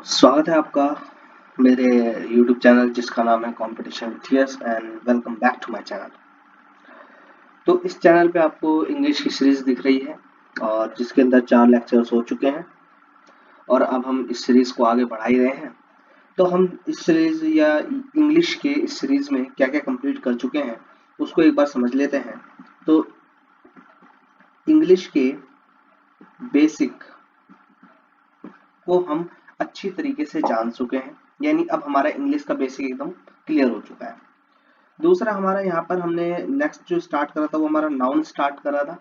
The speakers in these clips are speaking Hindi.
स्वागत है आपका मेरे YouTube चैनल जिसका नाम है competition with yes and welcome back to my channel. तो इस चैनल पे आपको इंग्लिश की सीरीज दिख रही है और जिसके अंदर 4 लेक्चर्स हो चुके हैं और अब हम इस सीरीज को आगे बढ़ा ही रहे हैं। तो हम इस सीरीज या इंग्लिश के इस सीरीज में क्या क्या कंप्लीट कर चुके हैं उसको एक बार समझ लेते हैं। तो इंग्लिश के बेसिक को हम अच्छी तरीके से जान चुके हैं, यानी अब हमारा इंग्लिश का बेसिक एकदम क्लियर हो चुका है। दूसरा हमारा यहाँ पर हमने नेक्स्ट जो स्टार्ट करा था वो हमारा नाउन स्टार्ट करा था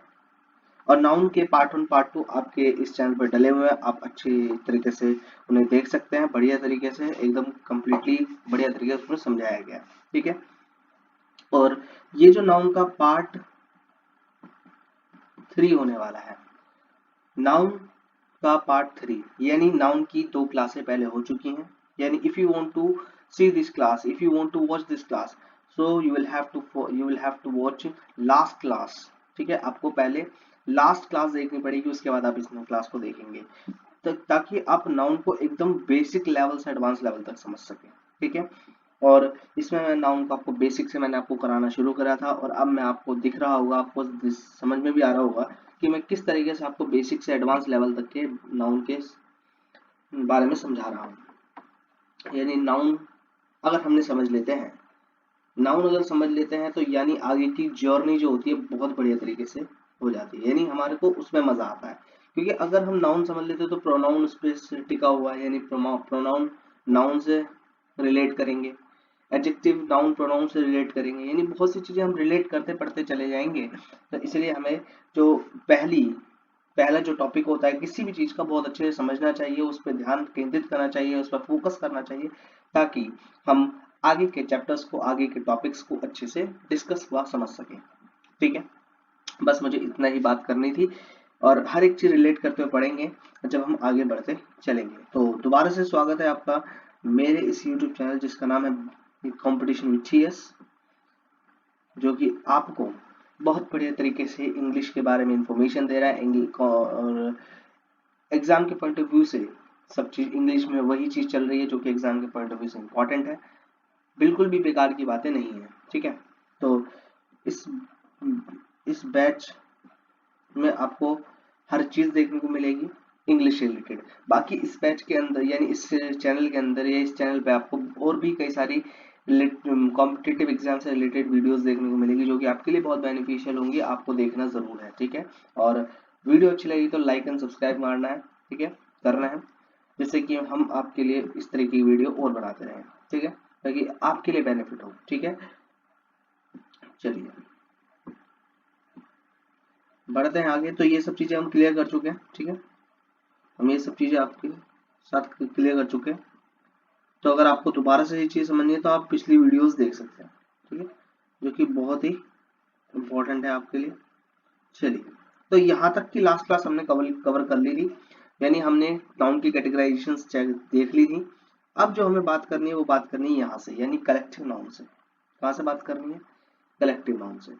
और नाउन के पार्ट 1 पार्ट 2 आपके इस चैनल पर डले हुए हैं, आप अच्छी तरीके से उन्हें देख सकते हैं। बढ़िया तरीके से एकदम कंप्लीटली बढ़िया तरीके से उसमें समझाया गया, ठीक है। और ये जो नाउन का पार्ट 3 होने वाला है, नाउन का पार्ट 3 यानी नाउन की 2 क्लासें पहले हो चुकी हैं। यानी if you want to see this class, if you want to watch this class, so you will have to watch last class, ठीक है। आपको पहले लास्ट क्लास देखनी पड़ेगी, उसके बाद आप इस क्लास को देखेंगे ताकि आप नाउन को एकदम बेसिक लेवल से एडवांस लेवल तक समझ सकें, ठीक है। और इसमें मैं नाउन को आपको बेसिक से मैंने आपको कराना शुरू करा था और अब मैं आपको दिख रहा होगा, आपको समझ में भी आ रहा होगा कि मैं किस तरीके से आपको बेसिक से एडवांस लेवल तक के नाउन के बारे में समझा रहा हूँ। यानी नाउन अगर हमने समझ लेते हैं, नाउन अगर समझ लेते हैं तो यानी आगे की जर्नी जो होती है बहुत बढ़िया तरीके से हो जाती है, यानी हमारे को उसमें मजा आता है। क्योंकि अगर हम नाउन समझ लेते तो प्रोनाउन उस पर टिका हुआ है, यानी प्रोनाउन नाउन से रिलेट करेंगे, एडजेक्टिव नाउन प्रोनाउन से रिलेट करेंगे, यानी बहुत सी चीजें हम रिलेट करते पढ़ते चले जाएंगे। तो इसलिए हमें जो पहला जो टॉपिक होता है किसी भी चीज का बहुत अच्छे से समझना चाहिए, उस पर ध्यान केंद्रित करना चाहिए, उस पर फोकस करना चाहिए ताकि हम आगे के चैप्टर्स को, आगे के टॉपिक्स को अच्छे से डिस्कस व समझ सकें, ठीक है। बस मुझे इतना ही बात करनी थी और हर एक चीज रिलेट करते हुए पढ़ेंगे जब हम आगे बढ़ते चलेंगे। तो दोबारा से स्वागत है आपका मेरे इस YouTube चैनल जिसका नाम है कंपटीशन विथ यस, जो कि आपको बहुत बढ़िया तरीके से इंग्लिश के बारे में इंफॉर्मेशन दे रहा है और एग्जाम के पॉइंट ऑफ व्यू से सब चीज इंग्लिश में वही चीज चल रही है जो कि एग्जाम के पॉइंट ऑफ व्यू से इंपॉर्टेंट है, बिल्कुल भी बेकार की बातें नहीं है, ठीक है। तो इस बैच में आपको हर चीज देखने को मिलेगी इंग्लिश से रिलेटेड। बाकी इस बैच के अंदर यानी इस चैनल के अंदर या इस चैनल पे आपको और भी कई सारी कॉम्पिटिटिव एग्जाम से रिलेटेड वीडियोस देखने को मिलेगी जो कि आपके लिए बहुत बेनिफिशियल होंगी, आपको देखना जरूर है, ठीक है। और वीडियो अच्छी लगी तो लाइक एंड सब्सक्राइब मारना है, ठीक है, करना है, जिससे कि हम आपके लिए इस तरह की वीडियो और बनाते रहें, ठीक है, ताकि आपके लिए बेनिफिट हो, ठीक है। चलिए बढ़ते हैं आगे। तो ये सब चीजें हम क्लियर कर चुके हैं, ठीक है, हम ये सब चीजें आपके साथ क्लियर कर चुके हैं। तो अगर आपको दोबारा से ये चीज समझनी है तो आप पिछली वीडियोस देख सकते हैं, ठीक है, जो कि बहुत ही इंपॉर्टेंट है आपके लिए। चलिए, तो यहाँ तक की लास्ट क्लास हमने कवर कर ली थी, यानी हमने नाउन की कैटेगराइजेशन देख ली थी। अब जो हमें बात करनी है वो बात करनी है यहाँ से, यानी कलेक्टिव नाउन से। कहाँ से बात करनी है? कलेक्टिव नाउन से।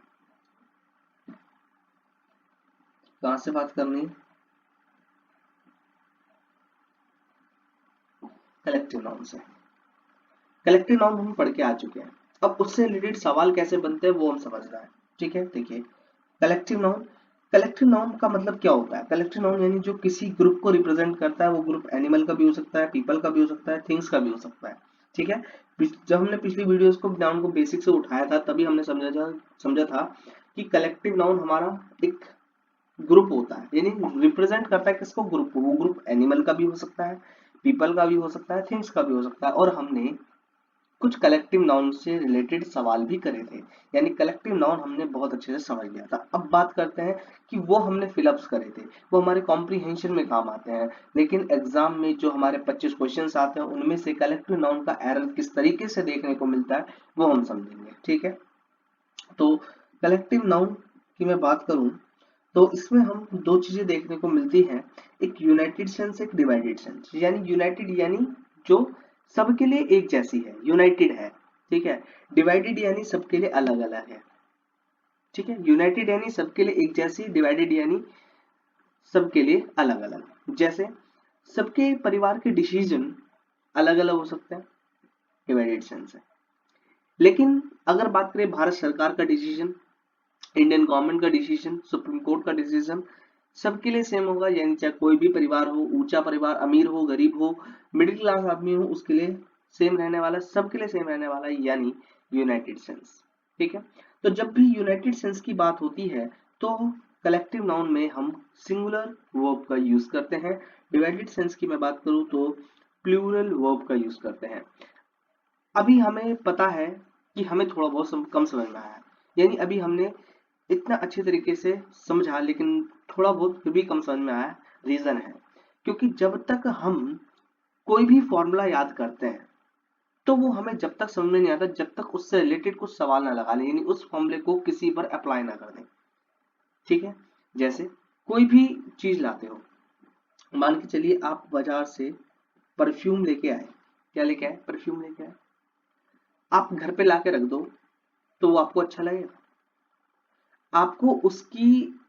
कहाँ से बात करनी है? कलेक्टिव नाउन से। कलेक्टिव नाउन हम पढ़ के आ चुके हैं, अब उससे रिलेटेड सवाल कैसे बनते हैं वो हम समझना है, ठीक है। देखिए, कलेक्टिव नाउन, कलेक्टिव नाउन का मतलब क्या होता है? कलेक्टिव नाउन यानी जो किसी ग्रुप को रिप्रेजेंट करता है, वो ग्रुप एनिमल का भी हो सकता है, पीपल का भी हो सकता है, थिंग्स का भी हो सकता है, ठीक है। जब हमने पिछली वीडियोस को नाउन को बेसिक से उठाया था तभी हमने समझा था कि कलेक्टिव नाउन हमारा एक ग्रुप होता है, यानी रिप्रेजेंट करता है किसको? ग्रुप को। वो ग्रुप एनिमल का भी हो सकता है, पीपल का भी हो सकता है, थिंग्स का भी हो सकता है। और हमने कुछ कलेक्टिव नाउन से रिलेटेड सवाल भी करे थे, यानी कलेक्टिव नाउन हमने बहुत अच्छे से समझ लिया था। अब बात करते हैं कि वो हमने फिलअप्स करे थे, वो हमारे कॉम्प्रीहेंशन में काम आते हैं, लेकिन एग्जाम में जो हमारे 25 क्वेश्चंस आते हैं उनमें से कलेक्टिव नाउन का एरर किस तरीके से देखने को मिलता है वो हम समझेंगे, ठीक है। तो कलेक्टिव नाउन की मैं बात करूं तो इसमें हम दो चीजें देखने को मिलती हैं, एक यूनाइटेड सेंस, एक डिवाइडेड सेंस। यानी यूनाइटेड यानी जो सबके लिए एक जैसी है, यूनाइटेड है, ठीक है। डिवाइडेड यानी सबके लिए अलग अलग है, ठीक है। यूनाइटेड यानी सबके लिए एक जैसी, डिवाइडेड यानी सबके लिए अलग अलग। जैसे सबके परिवार के डिसीजन अलग अलग हो सकते हैं, डिवाइडेड सेंस है। लेकिन अगर बात करें भारत सरकार का डिसीजन, इंडियन गवर्नमेंट का डिसीजन, सुप्रीम कोर्ट का डिसीजन, सबके लिए सेम होगा, यानी चाहे कोई भी परिवार हो, ऊंचा परिवार, अमीर हो, गरीब हो, मिडिल क्लास आदमी हो, उसके लिए सेम रहने वाला, सबके लिए सेम रहने वाला, यानी यूनाइटेड सेंस। ठीक है, तो जब भी यूनाइटेड सेंस की बात होती है तो कलेक्टिव नाउन में हम सिंगुलर वर्ब का यूज करते हैं। डिवाइडेड सेंस की मैं बात करूं तो प्लूरल वर्ब का यूज करते हैं। अभी हमें पता है कि हमें थोड़ा बहुत कम समझ में आया, यानी अभी हमने इतना अच्छे तरीके से समझा, लेकिन थोड़ा बहुत फिर भी कम समझ में आया। रीजन है क्योंकि जब तक हम कोई भी फॉर्मूला याद करते हैं तो वो हमें जब तक समझ में नहीं आता जब तक उससे रिलेटेड कुछ सवाल ना लगा लें, यानी उस फॉर्मूले को किसी पर अप्लाई ना कर दें। ठीक है, जैसे कोई भी चीज लाते हो, मान के चलिए आप बाजार से परफ्यूम लेके आए, क्या लेके आए? परफ्यूम लेके आए। आप घर पे लाके रख दो तो वो आपको अच्छा लगेगा? आपको उसकी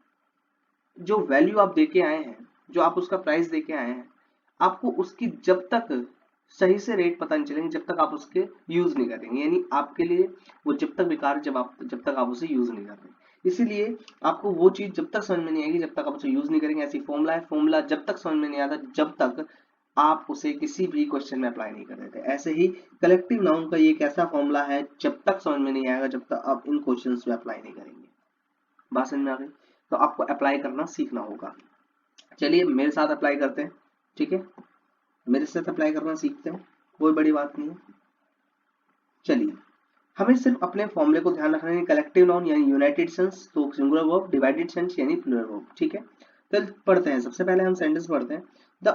जो वैल्यू आप देके आए हैं, जो आप उसका प्राइस देके आए हैं, आपको उसकी जब तक सही से रेट पता नहीं चलेंगे जब तक आप उसके यूज नहीं करेंगे, यानी आपके लिए वो जब तक बेकार जब तक आप उसे यूज नहीं करते। इसीलिए आपको वो चीज जब तक समझ में नहीं आएगी जब तक आप उसे यूज नहीं करेंगे। ऐसी फॉर्मूला है, फॉर्मूला जब तक समझ में नहीं आता जब तक आप उसे किसी भी क्वेश्चन में अप्लाई नहीं कर देते। ऐसे ही कलेक्टिव नाउन का ये एक ऐसा फॉर्मूला है जब तक समझ में नहीं आएगा जब तक आप इन क्वेश्चंस में अप्लाई नहीं करेंगे। बात समझ में आ गई? तो आपको अप्लाई करना सीखना होगा। चलिए मेरे साथ अप्लाई करते हैं। ठीक है, मेरे साथ अप्लाई करना सीखते हैं, कोई बड़ी बात नहीं है। चलिए, हमें सिर्फ अपने फॉर्मूले को ध्यान रखना है, कलेक्टिव नाउन यानी यूनाइटेड सेंस तो सिंगुलर वर्ब, डिवाइडेड सेंस यानी प्लूरल वर्ब। ठीक है, तो पढ़ते हैं। सबसे पहले हम सेंटेंस पढ़ते हैं। द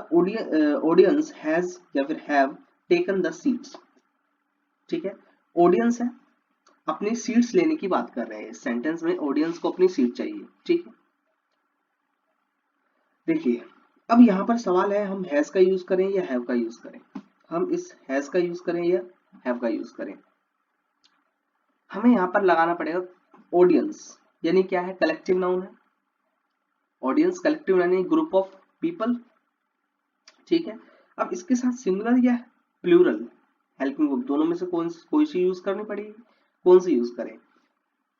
ऑडियंस हैज या फिर हैव टेकन द सीट्स। ठीक है, ऑडियंस है, अपनी सीट्स लेने की बात कर रहे हैं। इस सेंटेंस में ऑडियंस को अपनी सीट चाहिए। ठीक है, देखिए अब यहाँ पर सवाल है हम हैज का यूज करें या हैव का यूज करें। हम इस हैज का यूज करें या हैव का यूज करें। हमें यहाँ पर लगाना पड़ेगा ऑडियंस, यानी क्या है? कलेक्टिव नाउन है। ऑडियंस कलेक्टिव यानी ग्रुप ऑफ पीपल। ठीक है, अब इसके साथ सिंगुलर या प्लूरल हेल्पिंग वर्ब दोनों में से कोई सी यूज करनी पड़ेगी, कौन सी यूज करें?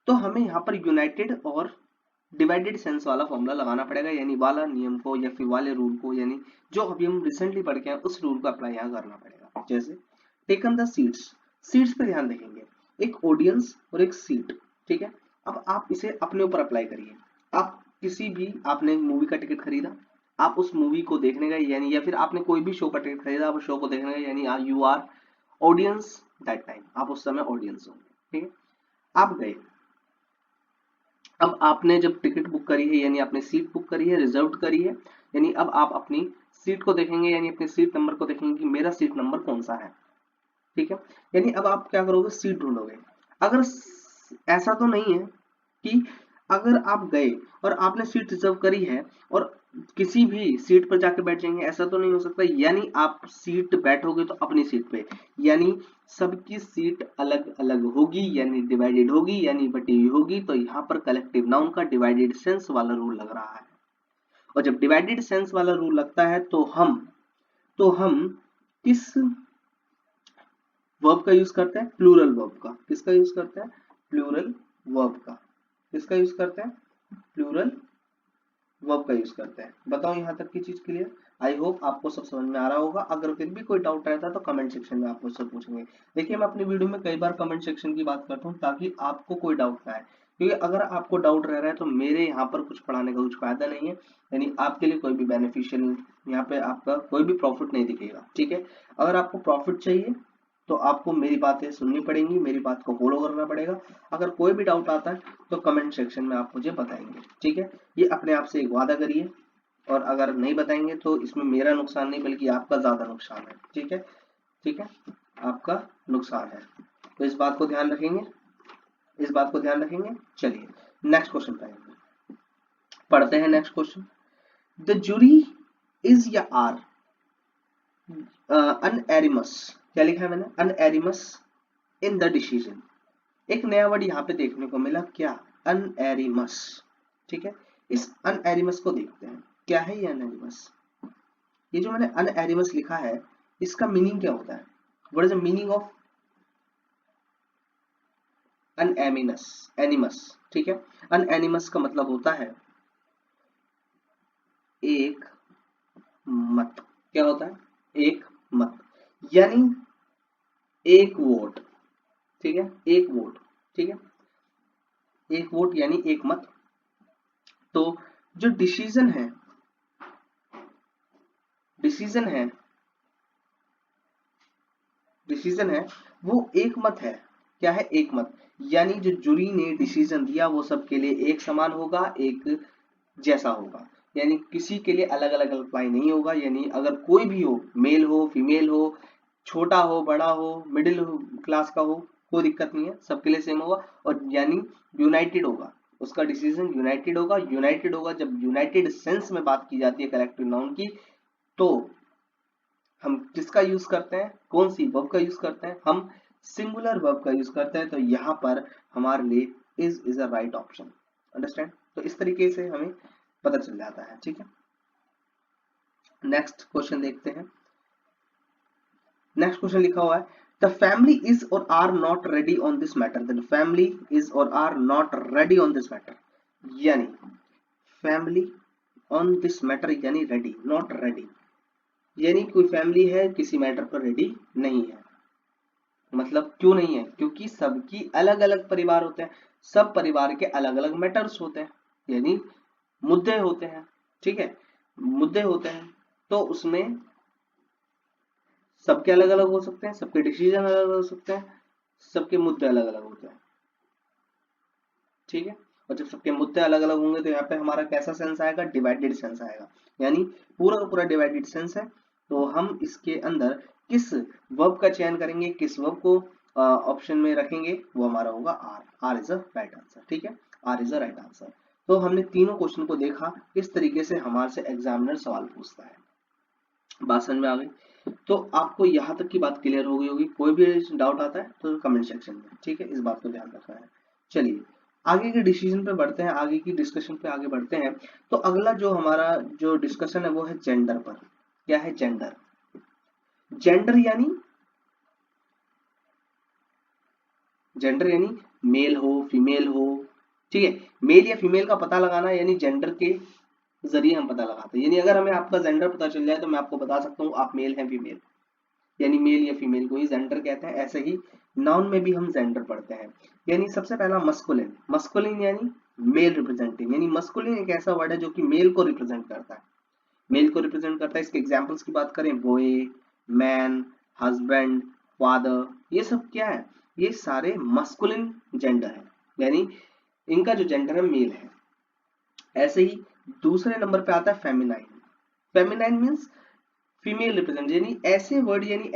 तो हमें यहाँ पर यूनाइटेड और डिवाइडेड सेंस वाला फॉर्मूला लगाना पड़ेगा, यानी वाला नियम को या फिर वाले रूल को, यानी जो अभी हम रिसेंटली पढ़ के हैं उस रूल को अप्लाई यहाँ करना पड़ेगा। जैसे टेकन द सीट्स, सीट्स पे ध्यान देंगे, एक ऑडियंस और एक सीट। ठीक है, अब आप इसे अपने ऊपर अप्लाई करिए। आप किसी भी, आपने मूवी का टिकट खरीदा, आप उस मूवी को देखने गए, यानी या फिर आपने कोई भी शो का टिकट खरीदा, आप उस शो को देखने गए, यानी you are audience that time, आप उस समय ऑडियंस होंगे। ठीक है, आप गए, अब आपने जब टिकट बुक करी है यानी आपने सीट बुक करी है, रिजर्व करी है, यानी अब आप अपनी सीट को देखेंगे, यानी अपने सीट नंबर को देखेंगे कि मेरा सीट नंबर कौन सा है। ठीक है, यानी अब आप क्या करोगे? सीट ढूंढोगे। अगर ऐसा तो नहीं है कि अगर आप गए और आपने सीट रिजर्व करी है और किसी भी सीट पर जाके बैठ जाएंगे, ऐसा तो नहीं हो सकता। यानी आप सीट बैठोगे तो अपनी सीट पे, यानी सबकी सीट अलग अलग होगी, यानी डिवाइडेड होगी, यानी बटी हुई होगी। तो यहाँ पर कलेक्टिव नाउन का डिवाइडेड सेंस वाला रूल लग रहा है। और जब डिवाइडेड सेंस वाला रूल लगता है तो हम किस वर्ब का यूज करते हैं? प्लूरल वर्ब का। किसका यूज करते हैं? प्लूरल वर्ब का। किसका यूज करते हैं? प्लूरल वर्ब का यूज करते हैं। बताओ यहाँ तक की चीज क्लियर? आई होप आपको सब समझ में आ रहा होगा। अगर फिर भी कोई डाउट रहता है तो कमेंट सेक्शन में आप मुझसे पूछेंगे। देखिए मैं अपनी वीडियो में कई बार कमेंट सेक्शन की बात करता हूँ ताकि आपको कोई डाउट ना आए, क्योंकि अगर आपको डाउट रह रहा है तो मेरे यहाँ पर कुछ पढ़ाने का कुछ फायदा नहीं है, यानी आपके लिए कोई भी बेनिफिशियल यहाँ पे आपका कोई भी प्रॉफिट नहीं दिखेगा। ठीक है, अगर आपको प्रॉफिट चाहिए तो आपको मेरी बातें सुननी पड़ेंगी, मेरी बात को फॉलो करना पड़ेगा। अगर कोई भी डाउट आता है तो कमेंट सेक्शन में आप मुझे बताएंगे। ठीक है, ये अपने आप से एक वादा करिए, और अगर नहीं बताएंगे तो इसमें मेरा नुकसान नहीं बल्कि आपका ज्यादा नुकसान है। ठीक है, ठीक है, आपका नुकसान है, तो इस बात को ध्यान रखेंगे, इस बात को ध्यान रखेंगे। चलिए नेक्स्ट क्वेश्चन पढ़ते हैं। Next question, the jury is या आर अनएरिमस। क्या लिखा है मैंने? Unanimous in the decision. एक नया वर्ड यहाँ पे देखने को मिला, क्या? अनएरिमस। ठीक है, इस अनएरिमस को देखते हैं, क्या है ये अनएरिमस? ये जो मैंने अनएरिमस लिखा है इसका मीनिंग क्या होता है? What is the meaning of unanimous? Animus, ठीक है। अनएनिमस का मतलब होता है एक मत। क्या होता है? एक मत, यानी एक वोट, ठीक है, एक वोट, ठीक है, एक वोट यानी एक मत। तो जो डिसीजन है, डिसीजन है, डिसीजन है वो एक मत है। क्या है? एक मत, यानी जो जूरी ने डिसीजन दिया वो सबके लिए एक समान होगा, एक जैसा होगा, यानी किसी के लिए अलग अलग अप्लाई नहीं होगा। यानी अगर कोई भी हो, मेल हो, फीमेल हो, छोटा हो, बड़ा हो, मिडिल क्लास का हो, कोई दिक्कत नहीं है, सबके लिए सेम होगा। और यानी यूनाइटेड होगा, उसका डिसीजन यूनाइटेड होगा। यूनाइटेड होगा, जब यूनाइटेड सेंस में बात की जाती है कलेक्टिव नाउन की, तो हम किसका यूज करते हैं? कौन सी वर्ब का यूज करते हैं? हम सिंगुलर वर्ब का यूज करते हैं। तो यहाँ पर हमारे लिए is a right option. Understand? तो इस तरीके से हमें पता चल जाता है, ठीक है। नेक्स्ट क्वेश्चन देखते हैं। नेक्स्ट क्वेश्चन लिखा हुआ है the family is or are not ready on this matter. The family is or are not ready on this matter, यानी फैमिली ऑन दिस मैटर यानी रेडी, नॉट रेडी, यानी कोई फैमिली है किसी मैटर पर रेडी नहीं है। मतलब क्यों नहीं है? क्योंकि सबकी अलग अलग परिवार होते हैं, सब परिवार के अलग अलग मैटर्स होते हैं, यानी मुद्दे होते हैं, ठीक है, मुद्दे होते हैं। तो उसमें सबके अलग अलग हो सकते हैं, सबके डिसीजन अलग अलग हो सकते हैं, सबके मुद्दे अलग अलग होते हैं, ठीक है। और जब सबके मुद्दे अलग अलग होंगे तो यहाँ पे हमारा कैसा सेंस आएगा? डिवाइडेड सेंस आएगा, यानी पूरा का पूरा डिवाइडेड सेंस है। तो हम इसके अंदर किस वर्ब का चयन करेंगे, किस वर्ब को ऑप्शन में रखेंगे, वो हमारा होगा R. R is a right answer, ठीक है, R is a right answer. तो हमने तीनों क्वेश्चन को देखा, इस तरीके से हमारे से एग्जामिनर सवाल पूछता है। बात समझ में आ गई? तो आपको यहाँ तक की बात क्लियर हो गई होगी। कोई भी डाउट आता है तो कमेंट सेक्शन में, ठीक है, इस बात को ध्यान रखना है। चलिए आगे के डिसीजन पे बढ़ते हैं, आगे की डिस्कशन पे आगे बढ़ते हैं। तो अगला जो हमारा जो डिस्कशन है वो है जेंडर पर। क्या है? जेंडर। जेंडर यानी, जेंडर यानी मेल हो, फीमेल हो, ठीक है। मेल या फीमेल का पता लगाना यानी जेंडर के जरिए हम पता लगाते हैं। यानी अगर हमें आपका जेंडर पता चल जाए तो मैं आपको बता सकता हूँ आप मेल हैं फीमेल, यानी मेल या फीमेल को ही जेंडर कहते हैं। ऐसे ही नाउन में भी हम जेंडर पढ़ते हैं। यानी सबसे पहला मस्कुलिन। मस्कुलिन यानी मेल रिप्रेजेंटिंग, यानी मस्कुलिन एक ऐसा वर्ड है जो कि मेल को रिप्रेजेंट करता है, मेल को रिप्रेजेंट करता है। इसके एग्जांपल्स की बात करें, बॉय, मैन, हस्बैंड, फादर, ये सब क्या है? ये सारे मस्कुलिन जेंडर है, यानी इनका जो जेंडर है मेल है। ऐसे ही दूसरे नंबर पे आता है feminine. Feminine means female represent, यानी ऐसे वर्ड, यानी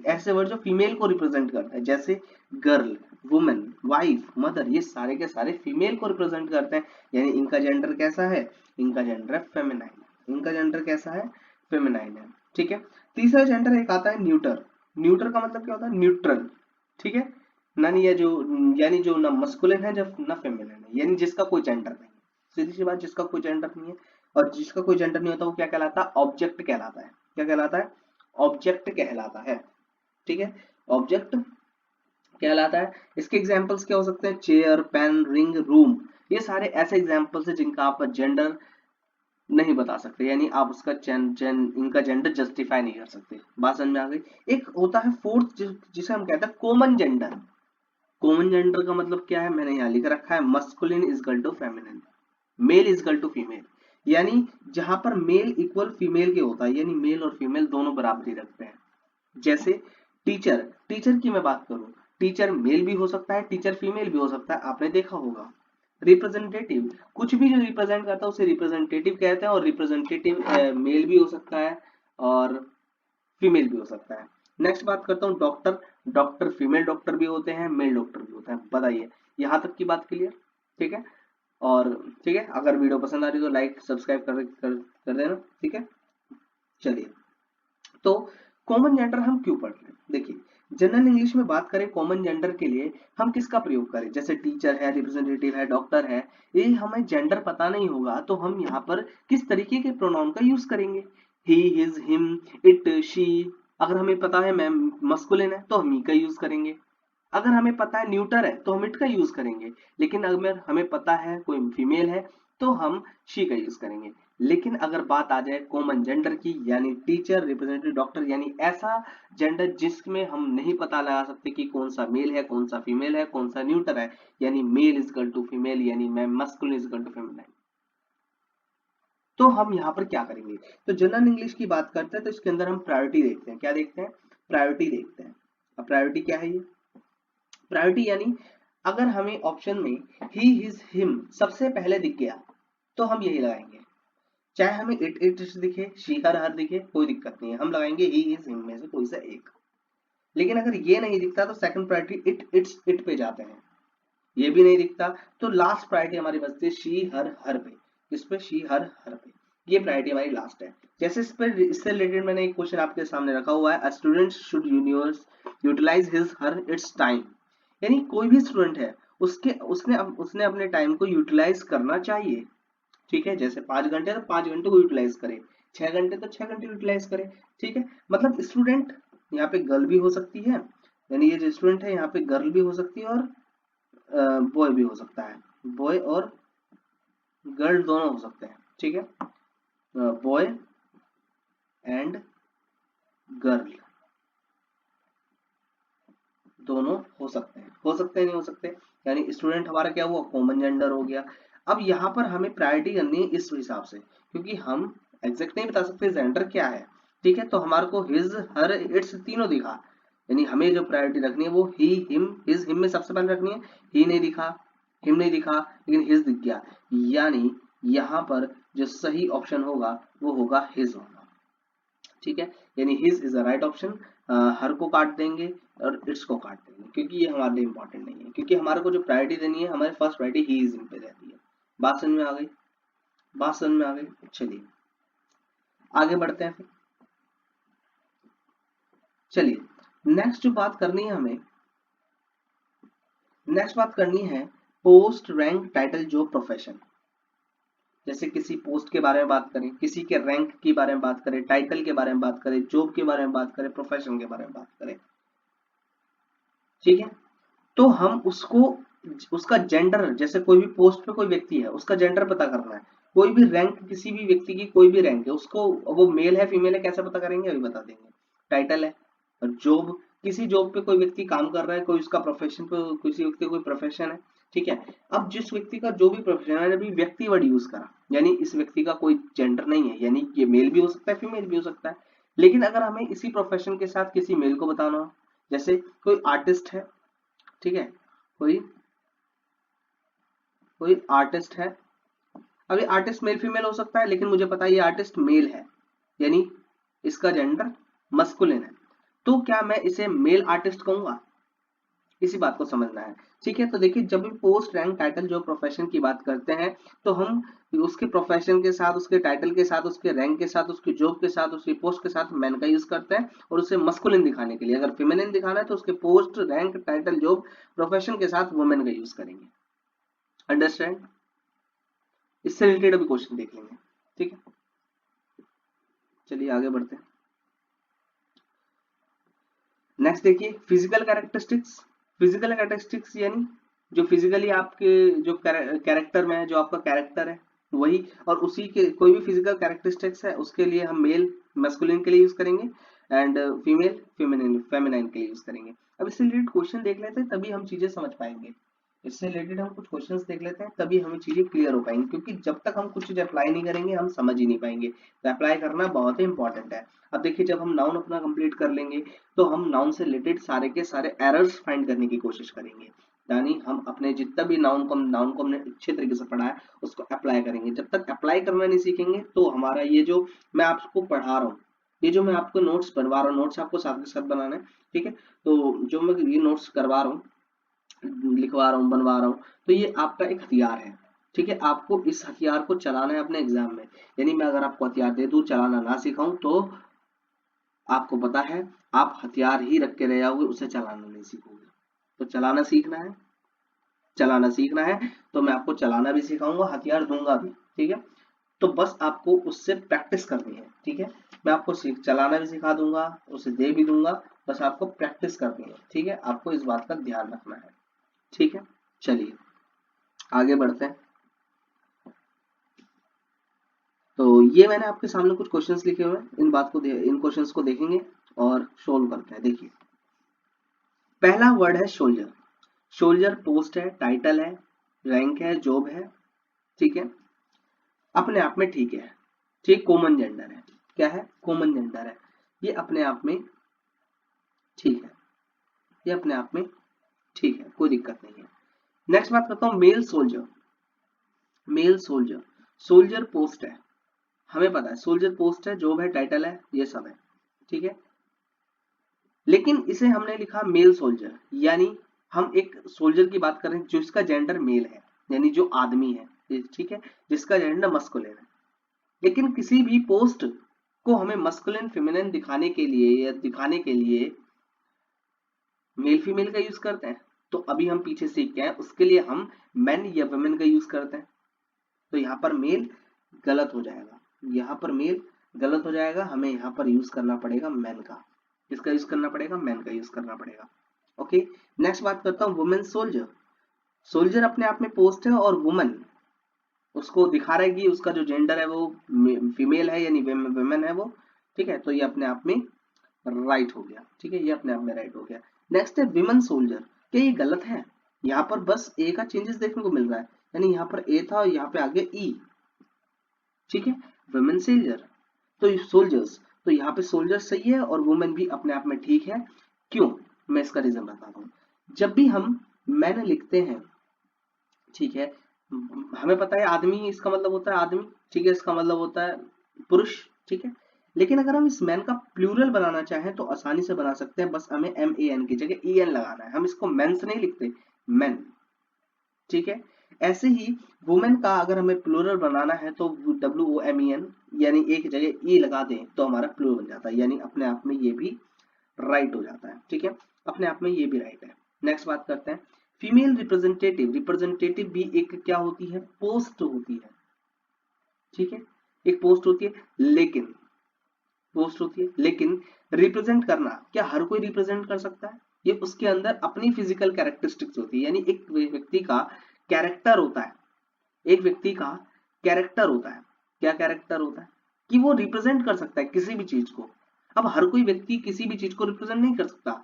ऐसे वर्ड जो फीमेल को रिप्रेजेंट करते हैं, जैसे गर्ल, वुमेन, वाइफ, मदर, ये सारे के सारे फीमेल को रिप्रेजेंट करते हैं। यानी इनका जेंडर कैसा है? इनका जेंडर है फेमिनाइन। इनका जेंडर कैसा है? फेमिनाइन है, ठीक है। तीसरा जेंडर एक आता है न्यूटर। न्यूटर का मतलब क्या होता है? न्यूट्रल, ठीक है, यानी ये जो, यानी जो ना मस्कुलिन है जब ना फेमिनिन है, यानी जिसका कोई जेंडर नहीं है। सीधी सी बात, जिसका कोई जेंडर नहीं है। और जिसका कोई जेंडर नहीं होता वो क्या कहलाता है? ऑब्जेक्ट कहलाता है। क्या कहलाता है? ऑब्जेक्ट कहलाता है, ठीक है, ऑब्जेक्ट कहलाता है। इसके एग्जांपल्स क्या हो सकते हैं? चेयर, पेन, रिंग, रूम, ये सारे ऐसे एग्जांपल्स हैं जिनका आप जेंडर नहीं बता सकते, यानी आप उसका इनका जेंडर जस्टिफाई नहीं कर सकते। बात समझ में आ गई? एक होता है फोर्थ जिसे हम कहते हैं कॉमन जेंडर। कॉमन जेंडर का मतलब क्या है? मैंने यहाँ लिख रखा है masculine is equal to feminine, male is equal to female, यानी जहां पर मेल इक्वल फीमेल के होता है, यानी मेल और फीमेल दोनों बराबरी रखते हैं। जैसे टीचर, टीचर की मैं बात करूं, टीचर मेल भी हो सकता है, टीचर फीमेल भी हो सकता है, आपने देखा होगा। रिप्रेजेंटेटिव, कुछ भी जो रिप्रेजेंट करता है उसे रिप्रेजेंटेटिव कहते हैं, और रिप्रेजेंटेटिव मेल भी हो सकता है और फीमेल भी हो सकता है। नेक्स्ट बात करता हूँ डॉक्टर। डॉक्टर फीमेल डॉक्टर भी होते हैं, मेल डॉक्टर भी होते हैं। बताइए, यहाँ तक की बात क्लियर? ठीक है, और ठीक है, अगर वीडियो पसंद आ रही तो लाइक सब्सक्राइब कर देना, ठीक है। चलिए, तो कॉमन जेंडर हम क्यों पढ़ रहे हैं? देखिए, जनरल इंग्लिश में बात करें कॉमन जेंडर के लिए हम किसका प्रयोग करें? जैसे टीचर है, रिप्रेजेंटेटिव है, डॉक्टर है, ये हमें जेंडर पता नहीं होगा तो हम यहाँ पर किस तरीके के प्रोनाउन का यूज करेंगे? ही, हिज, हिम, इट, शी। अगर हमें पता है मैम मस्कुलिन है तो हम ही का यूज करेंगे। अगर हमें पता है न्यूटर है तो हम इट का यूज करेंगे। लेकिन अगर हमें पता है कोई फीमेल है तो हम शी का यूज करेंगे। लेकिन अगर बात आ जाए कॉमन जेंडर की, यानी टीचर, रिप्रेजेंटेटिव, डॉक्टर, यानी ऐसा जेंडर जिसमें हम नहीं पता लगा सकते कि कौन सा मेल है, कौन सा फीमेल है, कौन सा न्यूटर है, यानी male is equal to female, यानी ma'am masculine is equal to feminine, तो हम यहाँ पर क्या करेंगे? तो जनरल इंग्लिश की बात करते हैं तो इसके अंदर हम प्रायोरिटी देखते हैं। क्या देखते हैं? प्रायोरिटी देखते हैं। अब प्रायोरिटी क्या है? ये प्रायोरिटी यानी अगर हमें ऑप्शन में ही, हिज, हिम सबसे पहले दिख गया तो हम यही लगाएंगे। चाहे हमें इट, इट दिखे, शी, हर दिखे, कोई दिक्कत नहीं है, हम लगाएंगे ही, हिज, हिम में से कोई सा एक। लेकिन अगर ये नहीं दिखता तो second priority it, it's, it पे जाते हैं। ये भी नहीं दिखता तो लास्ट प्रायोरिटी हमारी बचती है शी, हर पे। किस पे? शी, हर पे। ये प्रायोरिटी हमारी लास्ट है। जैसे इस पर, इससे रिलेटेड मैंने एक क्वेश्चन आपके सामने रखा हुआ है, a student should utilize his, her, its time. यानी कोई भी स्टूडेंट है उसने अपने टाइम को यूटिलाइज करना चाहिए। ठीक है, जैसे 5 घंटे तो 5 घंटे को यूटिलाइज करे, 6 घंटे तो 6 घंटे यूटिलाइज करे। ठीक है, मतलब स्टूडेंट यहाँ पे गर्ल भी हो सकती है, यानी ये जो स्टूडेंट है यहाँ पे गर्ल भी हो सकती है और बॉय भी हो सकता है। बॉय और गर्ल दोनों हो सकते हैं। ठीक है, बॉय एंड गर्ल दोनों हो सकते हैं, नहीं हो सकते। यानी स्टूडेंट हमारा क्या हुआ? कॉमन जेंडर हो गया। अब यहाँ पर हमें प्रायोरिटी करनी है इस हिसाब से, क्योंकि हम एग्जैक्ट नहीं बता सकते जेंडर क्या है। ठीक है, तो हमारे को हिज, हर, इट्स तीनों दिखा, यानी हमें जो प्रायोरिटी रखनी है वो ही, हिम, हिज, हिम में सबसे पहले रखनी है। ही नहीं दिखा, हिम नहीं दिखा, लेकिन हिज दिख गया, यानी यहाँ पर जो सही ऑप्शन होगा वो होगा हिज होगा। ठीक है, यानी his is the right option. Her को काट देंगे और इट्स को काट देंगे, क्योंकि ये हमारे लिए इंपॉर्टेंट नहीं है, क्योंकि हमारे को जो प्रायोरिटी देनी है, हमारी first priority he is in पे रहती है। बात समझ में आ गई? बात समझ में आ गई? चलिए आगे बढ़ते हैं फिर। चलिए नेक्स्ट जो बात करनी है हमें, नेक्स्ट बात करनी है post, rank, title, job, profession. जैसे किसी पोस्ट के बारे में बात करें, किसी के रैंक के बारे में बात करें, टाइटल के बारे में बात करें, जॉब के बारे में बात करें, प्रोफेशन के बारे में बात करें। ठीक है, तो हम उसको, उसका जेंडर, जैसे कोई भी पोस्ट पे कोई व्यक्ति है उसका जेंडर पता करना है। कोई भी रैंक, किसी भी व्यक्ति की कोई भी रैंक है, उसको वो मेल है फीमेल है कैसे पता करेंगे? अभी बता देंगे। टाइटल है। और जॉब, किसी जॉब पे कोई व्यक्ति काम कर रहा है, कोई उसका प्रोफेशन पे, किसी व्यक्ति को कोई प्रोफेशन है। ठीक है, अब जिस व्यक्ति का जो भी प्रोफेशन है, अभी व्यक्ति वर्ड यूज करा, यानी इस व्यक्ति का कोई जेंडर नहीं है, यानी ये मेल भी हो सकता है, फीमेल भी हो सकता है। लेकिन अगर हमें इसी प्रोफेशन के साथ किसी मेल को बताना हो, जैसे कोई आर्टिस्ट है, ठीक है, कोई कोई आर्टिस्ट है। अभी आर्टिस्ट मेल फीमेल हो सकता है, लेकिन मुझे पता है ये आर्टिस्ट मेल है, यानी इसका जेंडर मस्कुलिन है, तो क्या मैं इसे मेल आर्टिस्ट कहूंगा? इसी बात को समझना है। ठीक है, तो देखिए जब भी पोस्ट, रैंक, टाइटल, जो प्रोफेशन की बात करते हैं तो हम उसके प्रोफेशन के साथ, उसके टाइटल के साथ, उसके रैंक के साथ, उसकी जॉब के साथ, उसकी पोस्ट के साथ मैन का यूज करते हैं, और उसे मस्कुलिन दिखाने के लिए, अगर फेमिनिन दिखाना है तो उसके post, rank, title, job, profession के साथ वुमेन का यूज करेंगे। अंडरस्टैंड? इससे रिलेटेड अभी क्वेश्चन देख लेंगे। ठीक है, चलिए आगे बढ़ते हैं। नेक्स्ट देखिए फिजिकल कैरेक्टरिस्टिक्स। फिजिकल कैरेक्टरिस्टिक्स यानी जो फिजिकली आपके जो कैरेक्टर में है, जो आपका कैरेक्टर है वही, और उसी के कोई भी फिजिकल कैरेक्टरिस्टिक्स है उसके लिए हम मेल मैस्कुलिन के लिए यूज करेंगे, एंड फीमेल फेमिनाइन के लिए यूज करेंगे। अब इससे रिलेटेड क्वेश्चन देख लेते हैं, तभी हम चीजें समझ पाएंगे। इससे रिलेटेड हम कुछ क्वेश्चंस देख लेते हैं, तभी हमें चीजें क्लियर हो पाएंगी, क्योंकि जब तक हम कुछ चीज अप्लाई नहीं करेंगे हम समझ ही नहीं पाएंगे। तो अप्लाई करना बहुत ही इंपॉर्टेंट है। अब देखिए जब हम नाउन अपना कंप्लीट कर लेंगे तो हम नाउन से रिलेटेड सारे के सारे एरर्स फाइंड करने की कोशिश करेंगे, यानी हम अपने जितना भी नाउन को हमने अच्छे तरीके से पढ़ा है उसको अप्लाई करेंगे। जब तक अप्लाई करना नहीं सीखेंगे तो हमारा ये जो मैं आपको पढ़ा रहा हूँ, ये जो मैं आपको नोट्स बनवा रहा हूँ, नोट्स आपको साथ के साथ बनाना है। ठीक है, तो जो मैं ये नोट्स करवा रहा हूँ, लिखवा रहा हूँ, बनवा रहा हूँ, तो ये आपका एक हथियार है। ठीक है, आपको इस हथियार को चलाना है अपने एग्जाम में। यानी मैं अगर आपको हथियार दे दूं, चलाना ना सिखाऊं, तो आपको पता है आप हथियार ही रख के रह जाओगे, उसे चलाना नहीं सीखोगे। तो चलाना सीखना है, चलाना सीखना है, तो मैं आपको चलाना भी सिखाऊंगा, हथियार दूंगा भी। ठीक है, तो बस आपको उससे प्रैक्टिस करनी है, ठीक है। मैं आपको चलाना भी सिखा दूंगा, उसे दे भी दूंगा, बस आपको प्रैक्टिस करनी है, ठीक है। आपको इस बात का ध्यान रखना है, ठीक है। चलिए आगे बढ़ते हैं। तो ये मैंने आपके सामने कुछ क्वेश्चंस लिखे हुए हैं, इन क्वेश्चंस को देखेंगे और सोल्व करते हैं। देखिए पहला वर्ड है सोल्जर। सोल्जर पोस्ट है, टाइटल है, रैंक है, जॉब है, ठीक है। अपने आप में ठीक है, ठीक, कॉमन जेंडर है। क्या है? कॉमन जेंडर है। ये अपने आप में ठीक है, ये अपने आप में ठीक है, कोई दिक्कत नहीं है। नेक्स्ट बात करता हूं male soldier. Male soldier, soldier post है, हमें पता है सोल्जर पोस्ट है, जॉब है, टाइटल है, ये सब है, ठीक है। लेकिन इसे हमने लिखा मेल सोल्जर, यानी हम एक सोल्जर की बात कर रहे हैं जिसका जेंडर मेल है, यानी जो आदमी है, ठीक है, जिसका जेंडर मस्कुलिन है। लेकिन किसी भी पोस्ट को हमें मस्कुलिन फेमिनिन दिखाने के लिए या दिखाने के लिए मेल फीमेल का यूज करते हैं। तो अभी हम पीछे सीख गए हैं, उसके लिए हम मेन या वुमेन का यूज करते हैं। तो यहाँ पर मेल गलत हो जाएगा, यहाँ पर मेल गलत हो जाएगा, हमें यहाँ पर यूज करना पड़ेगा मैन का। किसका यूज करना पड़ेगा? मैन का यूज करना पड़ेगा। ओके, नेक्स्ट बात करता हूँ वुमेन सोल्जर। सोल्जर अपने आप में पोस्ट है और वुमन उसको दिखा रहा है कि उसका जो जेंडर है वो फीमेल है, यानी वुमेन है वो, ठीक है। तो ये अपने आप में राइट हो गया, ठीक है, ये अपने आप में राइट हो गया। नेक्स्ट है विमेन सोल्जर। क्या ये गलत है? यहाँ पर बस ए का चेंजेस देखने को मिल रहा है, यानी यहाँ पर ए था और यहाँ पे आगे ई, ठीक है। वुमेन सोल्जर तो सोल्जर्स, तो यहाँ पे सोल्जर सही है और वुमेन भी अपने आप में ठीक है। क्यों? मैं इसका रीजन बताता हूँ। जब भी हम मैन लिखते हैं, ठीक है, हमें पता है आदमी इसका मतलब होता है आदमी, ठीक है, इसका मतलब होता है पुरुष, ठीक है। लेकिन अगर हम इस मैन का प्लूरल बनाना चाहें तो आसानी से बना सकते हैं, बस हमें एम ए एन की जगह ई एन लगाना है, हम इसको मेंस नहीं लिखते, मैन, ठीक है। ऐसे ही वुमेन का अगर हमें प्लूरल बनाना है तो W O M E N, यानी एक की जगह ई लगा दें तो हमारा प्लूरल बन जाता है, यानी अपने आप में ये भी राइट हो जाता है, ठीक है, अपने आप में ये भी राइट है। नेक्स्ट बात करते हैं फीमेल रिप्रेजेंटेटिव। रिप्रेजेंटेटिव भी एक क्या होती है? पोस्ट होती है, ठीक है, एक पोस्ट होती है, लेकिन पोस्ट होती है, लेकिन रिप्रेजेंट करना, क्या हर कोई रिप्रेजेंट कर सकता है? ये उसके अंदर अपनी फिजिकल कैरेक्टरिस्टिक्स होती है, यानी एक व्यक्ति का कैरेक्टर होता है, एक व्यक्ति का कैरेक्टर होता है। क्या कैरेक्टर होता है? कि वो रिप्रेजेंट कर सकता है किसी भी चीज को। अब हर कोई व्यक्ति किसी भी चीज को रिप्रेजेंट नहीं कर सकता,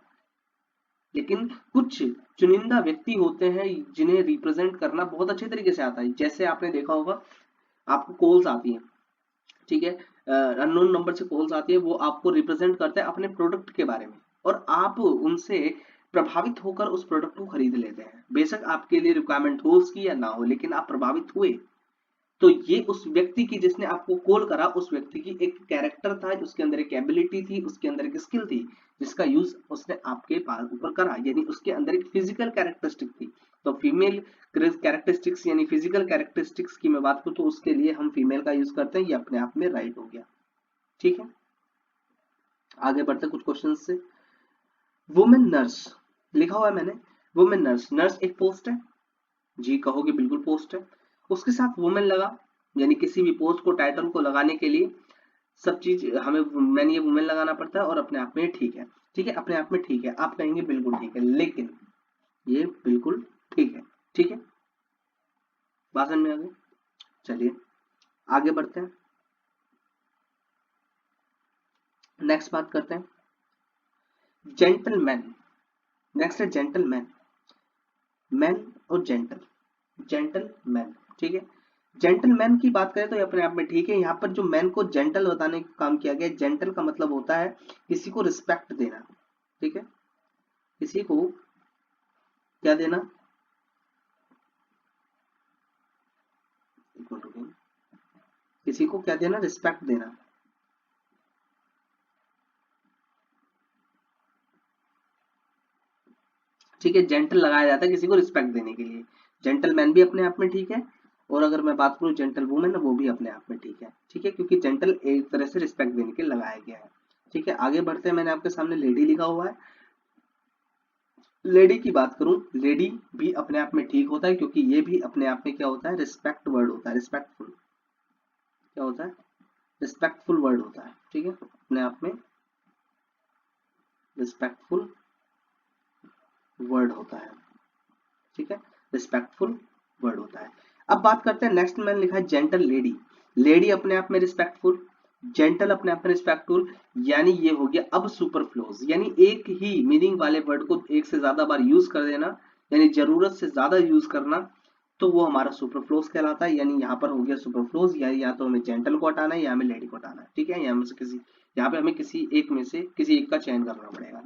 लेकिन कुछ चुनिंदा व्यक्ति होते हैं जिन्हें रिप्रेजेंट करना बहुत अच्छे तरीके से आता है। जैसे आपने देखा होगा, आपको कॉल्स आती हैं, ठीक है, अननोन नंबर से कॉल्स आती है, वो आपको रिप्रेजेंट करते हैं अपने प्रोडक्ट के बारे में, और आप उनसे प्रभावित होकर उस प्रोडक्ट को खरीद लेते हैं। बेशक आपके लिए रिक्वायरमेंट हो उसकी या ना हो, लेकिन आप प्रभावित हुए। तो ये उस व्यक्ति की, जिसने आपको कॉल करा, उस व्यक्ति की एक कैरेक्टर था, उसके अंदर एक एबिलिटी थी, उसके अंदर एक स्किल थी, जिसका यूज उसने आपके पास ऊपर करा, यानी उसके अंदर एक फिजिकल कैरेक्टरिस्टिक थी। तो फीमेल कैरेक्टरिस्टिक्स यानी फिजिकल कैरेक्टरिस्टिक्स की मैं बात करूं तो उसके लिए हम फीमेल का यूज करते हैं, ये अपने आप में राइट हो गया, ठीक है। आगे बढ़ते कुछ क्वेश्चन से। वुमेन नर्स लिखा हुआ है मैंने, वुमेन नर्स, नर्स एक पोस्ट है, जी कहोगे बिल्कुल पोस्ट है। उसके साथ वुमेन लगा, यानी किसी भी पोस्ट को, टाइटल को लगाने के लिए सब चीज हमें मैन ये वुमेन लगाना पड़ता है, और अपने आप में ठीक है, ठीक है, अपने आप में ठीक है। आप कहेंगे बिल्कुल ठीक है, लेकिन ये बिल्कुल ठीक है, ठीक है, बात समझ में आ गई। चलिए आगे बढ़ते हैं, नेक्स्ट बात करते हैं जेंटलमैन। नेक्स्ट है जेंटलमैन, मैन और जेंटल, जेंटलमैन, ठीक है। जेंटलमैन की बात करें तो ये अपने आप में ठीक है। यहाँ पर जो मैन को जेंटल बताने का काम किया गया, जेंटल का मतलब होता है किसी को रिस्पेक्ट देना, ठीक है, किसी को क्या देना, किसी को क्या देना? रिस्पेक्ट देना, ठीक है। जेंटल लगाया जाता है किसी को रिस्पेक्ट देने के लिए। जेंटलमैन भी अपने आप में ठीक है, और अगर मैं बात करूं जेंटल वुमेन, वो भी अपने आप में ठीक है, ठीक है, क्योंकि जेंटल एक तरह से रिस्पेक्ट देने के लिए लगाया गया है, ठीक है। आगे बढ़ते हैं, मैंने आपके सामने लेडी लिखा हुआ है। लेडी की बात करूं, लेडी भी अपने आप में ठीक होता है, क्योंकि ये भी अपने आप में क्या होता है? रिस्पेक्ट वर्ड होता है, रिस्पेक्टफुल, क्या होता है, रिस्पेक्टफुल वर्ड होता है, ठीक है, अपने आप में रिस्पेक्टफुल वर्ड होता है, ठीक है, रिस्पेक्टफुल वर्ड होता है। अब बात करते हैं नेक्स्ट, मैंने लिखा है जेंटल लेडी। लेडी अपने आप में रिस्पेक्टफुल, जेंटल अपने आप में रिस्पेक्टफुल, यानी ये हो गया अब सुपरफ्लोज, यानी एक ही मीनिंग वाले वर्ड को एक से ज्यादा बार यूज कर देना, यानी जरूरत से ज्यादा यूज करना, तो वो हमारा सुपरफ्लोज कहलाता है। यानी यहाँ पर हो गया सुपरफ्लोज, या तो हमें जेंटल को हटाना है या हमें लेडी को हटाना है, ठीक है, यहाँ में से किसी, यहाँ पे हमें किसी एक में से किसी एक का चयन करना पड़ेगा,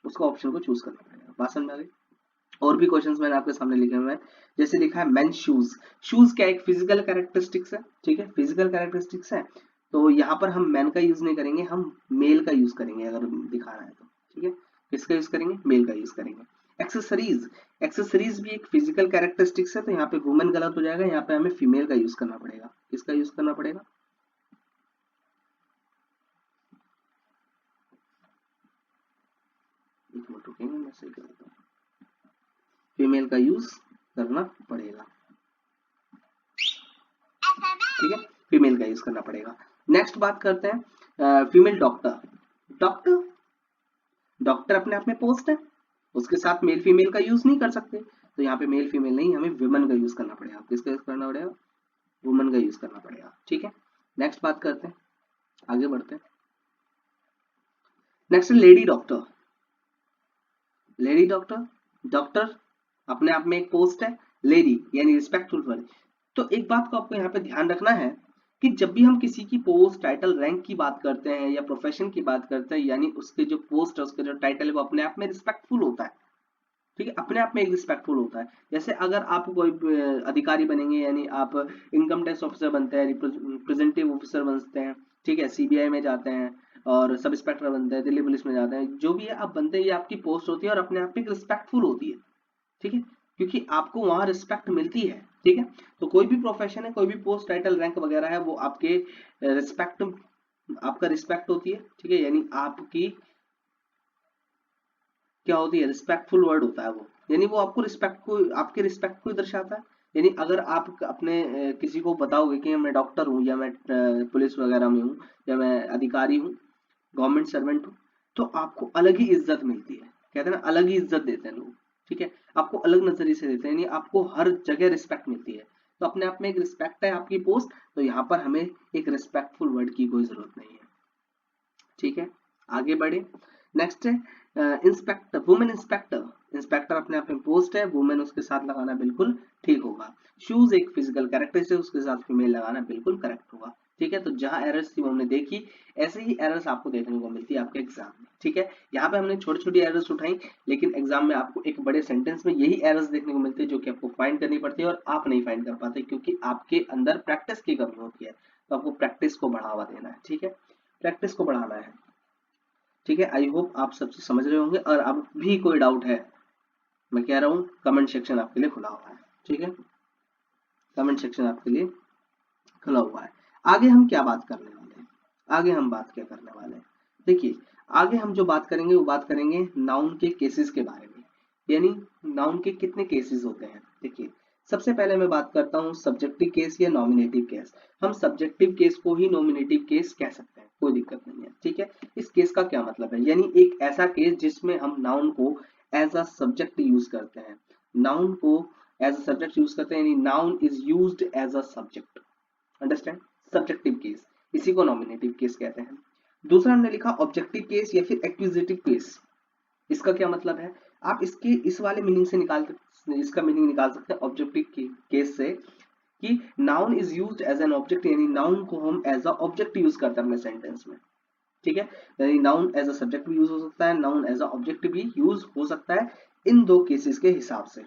उसका ऑप्शन को चूज करना पड़ेगा। बात समझ आ गई। और भी क्वेश्चंस मैंने आपके सामने लिखे हुए हैं, जैसे लिखा है मेन शूज। शूज क्या एक फिजिकल कैरेक्टरिस्टिक्स है, ठीक है, फिजिकल कैरेक्टरिस्टिक्स है, तो यहाँ पर हम मैन का यूज नहीं करेंगे, हम मेल का यूज करेंगे अगर दिखाना है तो, ठीक है, किसका यूज करेंगे, मेल का यूज करेंगे। एक्सेसरीज, एक्सेसरीज भी एक फिजिकल कैरेक्टरिस्टिक्स है, तो यहाँ पे वुमेन गलत हो जाएगा, यहाँ पे हमें फीमेल का यूज करना पड़ेगा। किसका यूज करना पड़ेगा, एक मिनट रुकेंगे, मैं सही कर देता हूँ, फीमेल का यूज करना पड़ेगा, ठीक है, फीमेल का यूज करना पड़ेगा। नेक्स्ट बात करते हैं फीमेल डॉक्टर। डॉक्टर, डॉक्टर अपने आप में पोस्ट है, उसके साथ मेल फीमेल का यूज नहीं कर सकते, तो यहाँ पे मेल फीमेल नहीं, हमें वुमेन का यूज करना पड़ेगा। किसका यूज करना पड़ेगा, वुमेन का यूज करना पड़ेगा, ठीक है। नेक्स्ट बात करते हैं, आगे बढ़ते हैं। Next lady doctor. Lady doctor, doctor अपने आप में एक पोस्ट है, लेडी यानी रिस्पेक्टफुल वर्ड। तो एक बात को आपको यहाँ पे ध्यान रखना है कि जब भी हम किसी की पोस्ट, टाइटल, रैंक की बात करते हैं या प्रोफेशन की बात करते हैं, यानी उसके जो पोस्ट है, उसका जो टाइटल है, वो अपने आप में रिस्पेक्टफुल होता है, ठीक है, अपने आप में एक रिस्पेक्टफुल होता है। जैसे अगर आप कोई अधिकारी बनेंगे, यानी आप इनकम टैक्स ऑफिसर बनते हैं, रिप्रेजेंटेटिव ऑफिसर बनते हैं, ठीक है, सीबीआई में जाते हैं, और सब इंस्पेक्टर बनते हैं, दिल्ली पुलिस में जाते हैं, जो भी है आप बनते हैं, ये आपकी पोस्ट होती है और अपने आप में रिस्पेक्टफुल होती है, ठीक है, क्योंकि आपको वहां रिस्पेक्ट मिलती है, ठीक है। तो कोई भी प्रोफेशन है, कोई भी पोस्ट, टाइटल, रैंक वगैरह है, वो आपके रिस्पेक्ट, आपका रिस्पेक्ट होती है, ठीक है, यानी आपकी क्या होती है, रिस्पेक्टफुल वर्ड होता है वो, यानी वो आपको रिस्पेक्ट को, आपके रिस्पेक्ट को ही दर्शाता है। यानी अगर आप अपने किसी को बताओगे कि मैं डॉक्टर हूँ, या मैं पुलिस वगैरह में हूँ, या मैं अधिकारी हूँ, गवर्नमेंट सर्वेंट हूँ, तो आपको अलग ही इज्जत मिलती है, कहते हैं ना, अलग ही इज्जत देते हैं लोग, ठीक है, आपको अलग नजरिए से देते हैं, यानी आपको हर जगह रिस्पेक्ट मिलती है। तो अपने आप में एक रिस्पेक्ट है आपकी पोस्ट, तो यहाँ पर हमें एक रिस्पेक्टफुल वर्ड की कोई जरूरत नहीं है, ठीक है, आगे बढ़े। नेक्स्ट है इंस्पेक्टर, वुमेन इंस्पेक्टर। इंस्पेक्टर अपने आप में पोस्ट है, वुमेन उसके साथ लगाना बिल्कुल ठीक होगा। शूज एक फिजिकल कैरेक्टर से, उसके साथ फीमेल लगाना बिल्कुल करेक्ट होगा, ठीक है। तो जहां एरर्स थी वो हमने देखी, ऐसे ही एरर्स आपको देखने को मिलती है आपके एग्जाम में, ठीक है। यहाँ पे हमने छोटी छोटी एरर्स उठाई, लेकिन एग्जाम में आपको एक बड़े सेंटेंस में यही एरर्स देखने को मिलती है, जो कि आपको फाइंड करनी पड़ती है, और आप नहीं फाइंड कर पाते क्योंकि आपके अंदर प्रैक्टिस की कमी होती है। तो आपको प्रैक्टिस को बढ़ावा देना है, ठीक है, प्रैक्टिस को बढ़ाना है, ठीक है। आई होप आप सब चीज समझ रहे होंगे, और अब भी कोई डाउट है, मैं कह रहा हूँ कमेंट सेक्शन आपके लिए खुला हुआ है, ठीक है, कमेंट सेक्शन आपके लिए खुला हुआ है। आगे हम क्या बात करने वाले हैं, आगे हम बात क्या करने वाले हैं, देखिए, आगे हम जो बात करेंगे वो बात करेंगे नाउन के केसेस के बारे में, यानी नाउन के कितने केसेस होते हैं। देखिए, सबसे पहले मैं बात करता हूँ सब्जेक्टिव केस या नॉमिनेटिव केस। हम सब्जेक्टिव केस को ही नॉमिनेटिव केस कह सकते हैं, कोई दिक्कत नहीं है, ठीक है। इस केस का क्या मतलब है, यानी एक ऐसा केस जिसमें हम नाउन को एज अ सब्जेक्ट यूज करते हैं, नाउन को एज अ सब्जेक्ट यूज करते हैं, यानी noun is used as a subject, understand, subjective case, इसी को नॉमिनेटिव केस कहते हैं। दूसरा हमने लिखा ऑब्जेक्टिव केस या फिर एक्विजिटिव केस। इसका क्या मतलब है, आप इसके इस वाले मीनिंग से इसका मीनिंग निकाल सकते हैं ऑब्जेक्टिव केस से, कि noun is used as an object, यानी नाउन को हम एज अ ऑब्जेक्ट यूज करते हैं अपने सेंटेंस में, ठीक है। यानी नाउन एज अ सब्जेक्ट भी यूज हो सकता है, नाउन एज अ ऑब्जेक्ट भी यूज हो सकता है, इन दो केसेस के हिसाब से,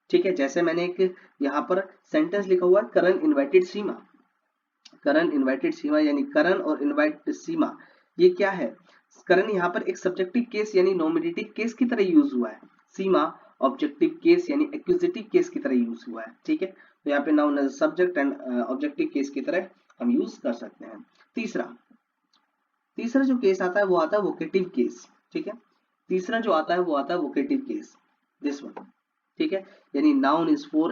ठीक है। जैसे मैंने एक यहाँ पर सेंटेंस लिखा हुआ है, करण इनवाइटेड सीमा। करण इनवाइटेड सीमा, यानी करण और इनवाइट सीमा, ये क्या है, करण यहाँ पर एक सब्जेक्टिव केस यानी नॉमिनेटिव केस की तरह यूज हुआ है, सीमा ऑब्जेक्टिव केस यानी एक्विजिटिव केस की तरह यूज हुआ है, ठीक है। तो यहाँ पे noun as subject and objective case की तरह हम यूज कर सकते हैं। तीसरा, तीसरा जो केस आता है वो आता है वोकेटिव केस, ठीक है। तीसरा जो आता है वो आता है वोकेटिव केस, दिस वन, ठीक है, यानी noun is for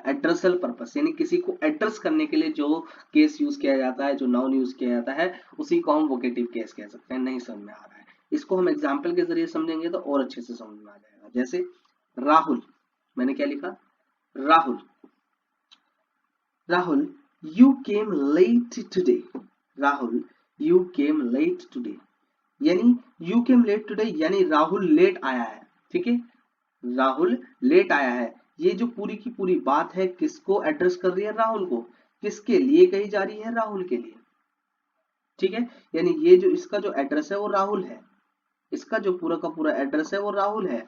addressal purpose, यानी किसी को एड्रेस करने के लिए जो केस यूज किया जाता है, जो नाउन यूज किया जाता है, उसी को हम वोकेटिव केस कह सकते हैं। नहीं समझ में आ रहा है, इसको हम एग्जाम्पल के जरिए समझेंगे तो और अच्छे से समझ में आ जाएगा। जैसे राहुल, मैंने क्या लिखा, Rahul, Rahul you came late today, Rahul you came late today, यानी यू केम लेट टुडे यानी राहुल लेट आया है। ठीक है, राहुल लेट आया है, ये जो पूरी की पूरी बात है किसको एड्रेस कर रही है, राहुल को। किसके लिए कही जा रही है, राहुल के लिए। ठीक है, यानी ये जो इसका जो एड्रेस है वो राहुल है, इसका जो पूरा का पूरा एड्रेस है वो राहुल है।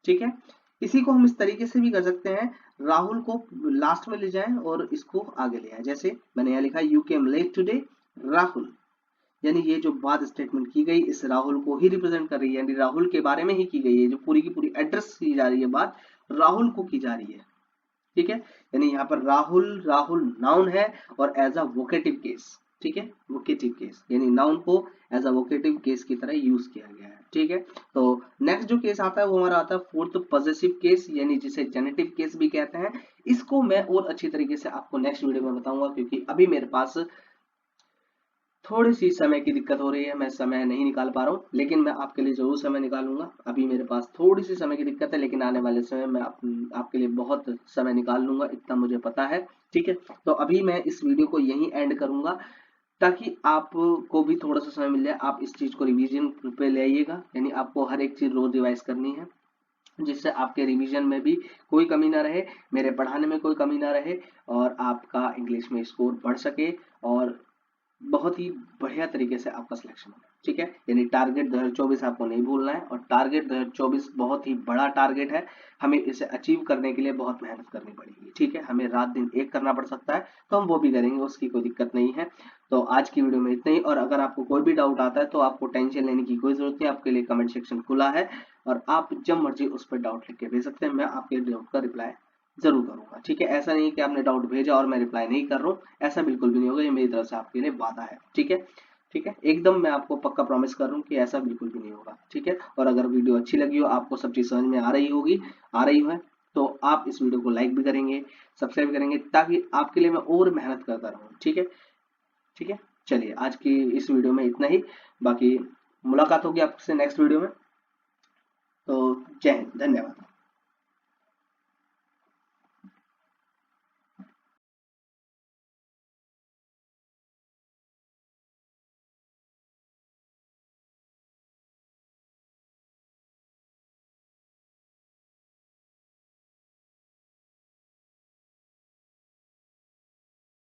ठीक है, इसी को हम इस तरीके से भी कर सकते हैं, राहुल को लास्ट में ले जाएं और इसको आगे ले आए। जैसे मैंने यहाँ लिखा you came late today Rahul, यानी ये जो बात स्टेटमेंट की गई इस राहुल को ही रिप्रेजेंट कर रही है, यानी राहुल के बारे में ही की गई है, जो पूरी की पूरी एड्रेस की जा रही है बात राहुल को की जा रही है। ठीक है, यानी यहाँ पर राहुल, राहुल नाउन है और एज अ वोकेटिव केस। ठीक है, वोकेटिव केस यानी नाउन को एज अ वोकेटिव केस की तरह यूज किया गया है। ठीक है, तो नेक्स्ट जो केस आता है वो हमारा आता है फोर्थ पॉजेसिव केस, यानी जिसे जेनेटिव केस भी कहते हैं। इसको मैं और अच्छी तरीके से आपको नेक्स्ट वीडियो में बताऊंगा, क्योंकि अभी मेरे पास थोड़ी सी समय की दिक्कत हो रही है, मैं समय नहीं निकाल पा रहा हूँ, लेकिन मैं आपके लिए जरूर समय निकालूंगा। अभी मेरे पास थोड़ी सी समय की दिक्कत है, लेकिन आने वाले समय में आपके लिए बहुत समय निकाल लूंगा, इतना मुझे पता है। ठीक है, तो अभी मैं इस वीडियो को यहीं एंड करूंगा, ताकि आपको भी थोड़ा सा समय मिल जाए, आप इस चीज को रिवीजन पे ले आइएगा। यानी आपको हर एक चीज रोज रिवाइज करनी है, जिससे आपके रिवीजन में भी कोई कमी ना रहे, मेरे पढ़ाने में कोई कमी ना रहे, और आपका इंग्लिश में स्कोर बढ़ सके और बहुत ही बढ़िया तरीके से आपका सिलेक्शन होगा। ठीक है, यानी टारगेट 2024 आपको नहीं भूलना है, और टारगेट 2024 बहुत ही बड़ा टारगेट है, हमें इसे अचीव करने के लिए बहुत मेहनत करनी पड़ेगी। ठीक है, हमें रात दिन एक करना पड़ सकता है, तो हम वो भी करेंगे, उसकी कोई दिक्कत नहीं है। तो आज की वीडियो में इतना ही, और अगर आपको कोई भी डाउट आता है तो आपको टेंशन लेने की कोई जरूरत नहीं, आपके लिए कमेंट सेक्शन खुला है, और आप जब मर्जी उस पर डाउट लिख के भेज सकते हैं, मैं आपके डाउट का रिप्लाई जरूर करूंगा। ठीक है, ऐसा नहीं कि आपने डाउट भेजा और मैं रिप्लाई नहीं कर रहा हूँ, ऐसा बिल्कुल भी नहीं होगा, ये मेरी तरफ से आपके लिए वादा है। ठीक है, ठीक है, एकदम मैं आपको पक्का प्रॉमिस कर रहा हूँ कि ऐसा बिल्कुल भी नहीं होगा। ठीक है, और अगर वीडियो अच्छी लगी हो, आपको सब चीज समझ में आ रही होगी, आ रही है, तो आप इस वीडियो को लाइक भी करेंगे, सब्सक्राइब करेंगे, ताकि आपके लिए मैं और मेहनत करता रहूँ। ठीक है, ठीक है, चलिए आज की इस वीडियो में इतना ही, बाकी मुलाकात होगी आपसे नेक्स्ट वीडियो में। तो जय हिंद, धन्यवाद।